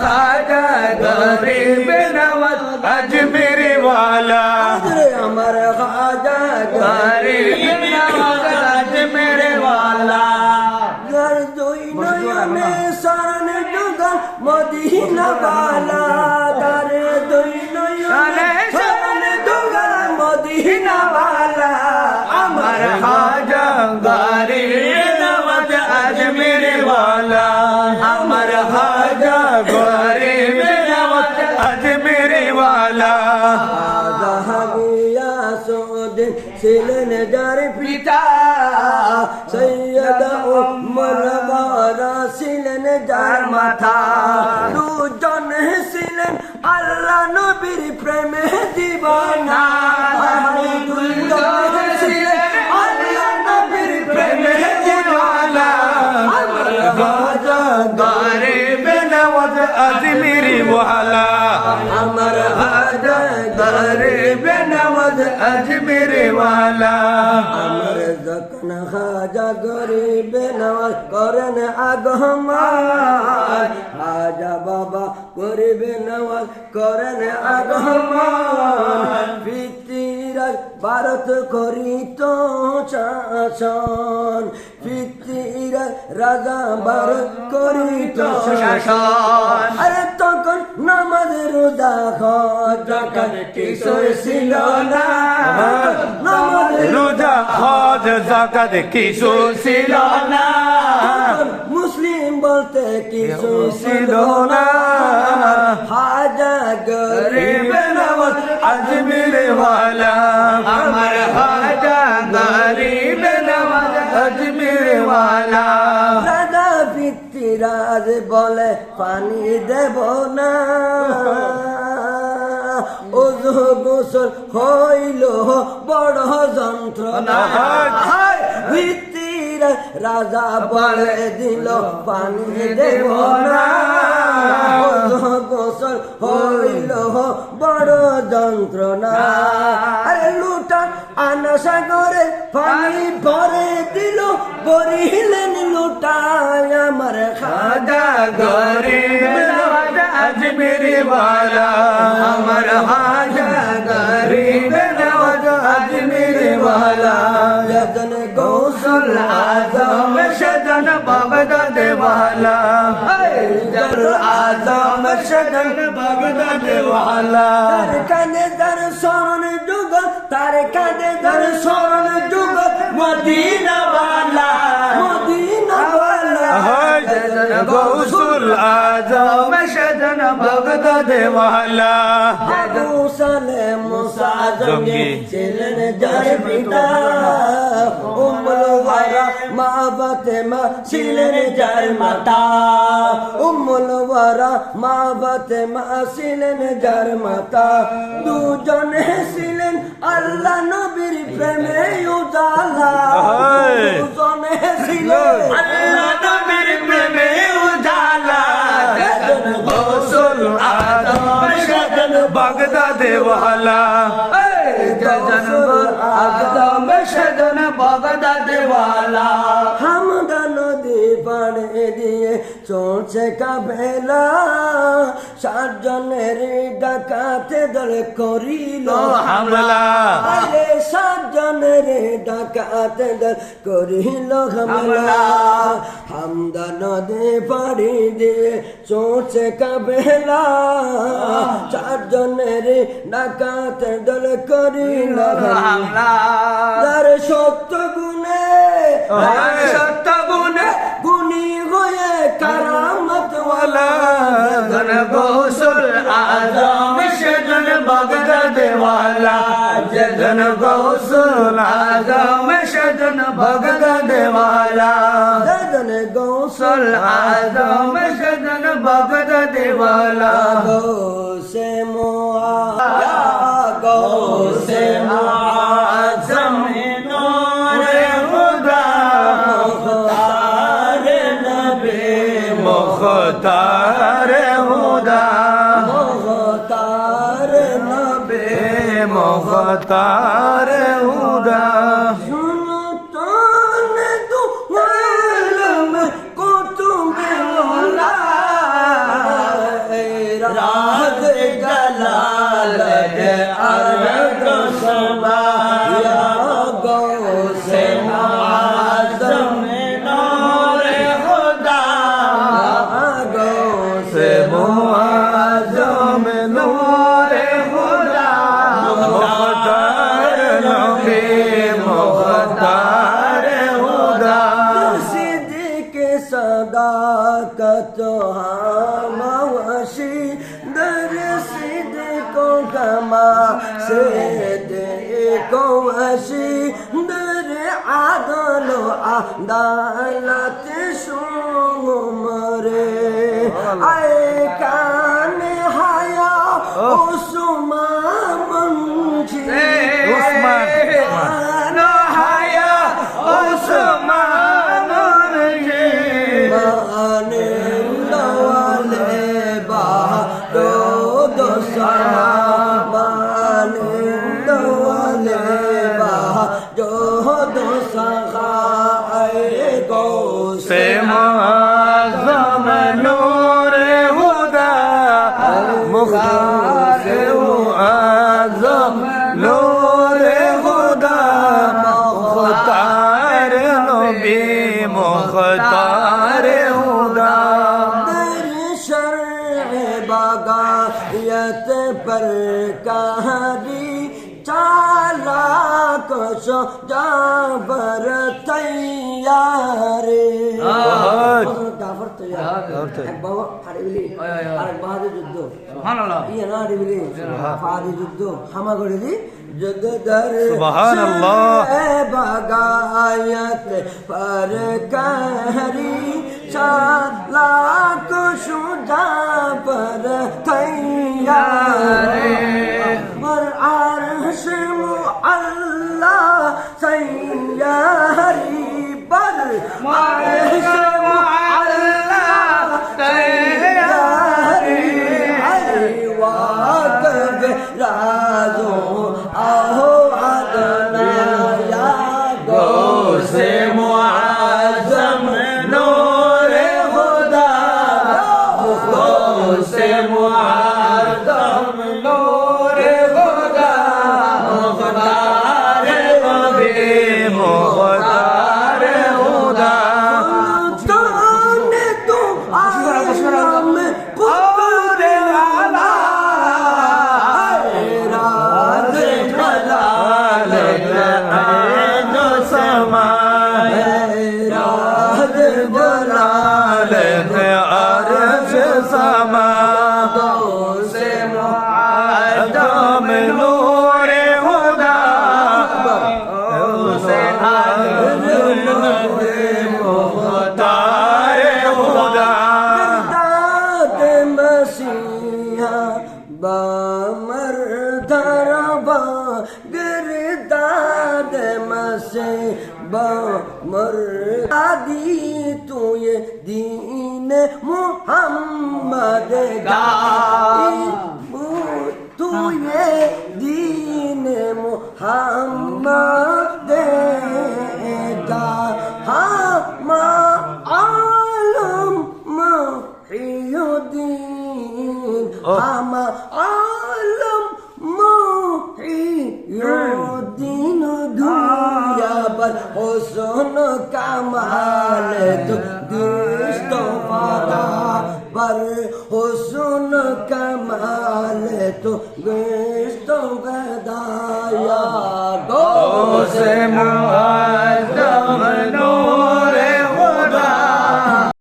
खाजा गरीब नवाज अजमेर वाला अमर खाजा गरीब नवाज अजमेर वाला घर जोई नयने सान जुगल मदीना वाला दरे जोई नयने सान जुगल मदीना वाला अमर खाजा गरीब नवाज अजमेर वाला अमर खाजा गरीब नवाज अजमेर वाला ছিলেন যার পিতা সৈয়দ উমর বারা ছিলেন যার মাথা দুজন ছিলেন আল্লাহ নবীর প্রেমে দিবানা দুজন ছিলেন আল্লাহ নবীর প্রেমে দিবানা আমার খাজা গরিব নওয়াজ আজমের ওয়ালা আমার খাজা গরিব নওয়াজ আজমের वाला अमर जखन खाजा गरीब नवाज करें आगहमान खाजा बाबा गरीब नवाज करें आगहमान पृथ्वीराज भारत करित शासन पृथ्वीराज राजा भारत करित शासन अरे तখন নামাজ রোজা যখন কিছুই ছিল না রোজা হজ যাকাত কিছু ছিল না মুসলিম বলতে কিছু ছিল না খাজা গরিব নওয়াজ আজমের ওয়ালা আমার খাজা গরিব নওয়াজ আজমের ওয়ালা রাজা পৃথ্বীরাজ বলে পানি দেব না ওযু গোসল হইল বড় যন্ত্রণা পৃথ্বীরাজ রাজা বলে দিল পানি দেব না ওযু গোসল হইল বড় যন্ত্রণা আরে লুটা আনা সাগরে পানি ভরে দিল বরিলেন লুটায় আমার খাজা গরিব নওয়াজ আজমের ওয়ালা আমার খাজা গরিব নওয়াজ আজমের ওয়ালা যতন গৌসুল আজম সদন বাগদাদ ওয়ালা জর আজম সদন বাগদাদ ওয়ালা তার কানে দর শরণ যুগ তার কানে দর শরণ যুগ মদিনা ওয়ালা মদিনা ওয়ালা জর গৌসুল আজম সদন বাগদাদ ওয়ালা আবু সালেম মুসা জঙ্গি ছিলেন যার পিতা উম্মুল ওয়ারা মা ফাতেমা ছিলেন যার মাতা উম্মুল ওয়ারা মা ফাতেমা ছিলেন যার মাতা দুজনে ছিলেন আল্লাহ নবীর প্রেমে উজালা দুজনে ছিলেন আল্লাহ নবীর প্রেমে উজালা গৌসুল আজম সদন বাগদাদ ওয়ালা আজম সদন বাগদাদ ওয়ালা হামদা নদী পাড়ে দিয়ে চলছে কাফেলা 60 জনের ডাকাতে দল করিল হামলা আরে 60 জনের ডাকাতে দল করিল হামলা হামদা নদী পাড়ে দিয়ে চলছে কাফেলা 60 জনের ডাকাতে দল করিল হামলা যার সত্য গুণে গুণী হয়ে কারামত ওয়ালা জন গৌসুল আজম সদন বাগদাদ ওয়ালা জন গৌসুল আজম সদন বাগদাদ ওয়ালা জন গৌসুল আজম সদন বাগদাদ ওয়ালা গৌসে মুআ গৌসে মুআজ্জম নূরে খুদা মুখতার হুদা মুখতার নবে মুখতার হুদা সুলতান দু আলম কুতুবে ওলা राज जलालत अर्द समा या गौसे मुआज़्ज़म नूरे खुदा गौसे मुआज़्ज़म नूरे खुदा मुख्तार नबी मुख्तार खुदा सिद्दीक़ सदाकत हमवशी दर सिद्दीक़ो कमा सिद्दीक़ो वशी दर आदलो अदालत शुमरे आए काने हया उस्मान मुंशी उस्मान हया उस्मान मुंशी माने वाले बादो दो माने वाले बादो दो सखाए गो से मुआज़्ज़म नूरे हुदा मुख्तार मुआज़्ज़म नूरे हुदा मुख्तार नबी मुख्तार हुदा दर शर्अ बागायत पर कहारी चालाक जाबर तैयारे जाबर तैयार এক বাবা হারিবিলি আরেক বাহাদে যুদ্ধ সুবহানাল্লাহ ইয়া না হারিবিলি বাহাদে যুদ্ধ হামাগড়ি যুদ্ধ দর সুবহানাল্লাহ বাগায়ত पर कहरी चालाक शुजा पर तैयारे पर अर्श मुअल्ला तैयारी पर अर्श मुअल्ला तैयारी वाक़ राज़ो आहो अदना या गौसे मुआज़्ज़म नूरे खुदा गौसे मुआज़्ज़म नूरे खुदा मुख्तार नबी मुख्तार खुदा तूने तू आलम कुदरत वाला राज जलालत अर्द समा राज जलालत अर्श समा गौसे मुआज़्ज़म नूरे खुदा गौसे मुख्तार खुदा दाद मसीहा बमरदरबा गिरदाद मसीहा बमरदी तू ये दीन मुहम्मद गा तू ये दीन मुहम्मद गा हम आलम मुहियुद्दीन हम आलम मुहियुद्दीन दुनिया पर हुस्न कमाल तो दिश्त फादा पर हुस्न कमाल तो दिश्त गदाया गौसे मुआ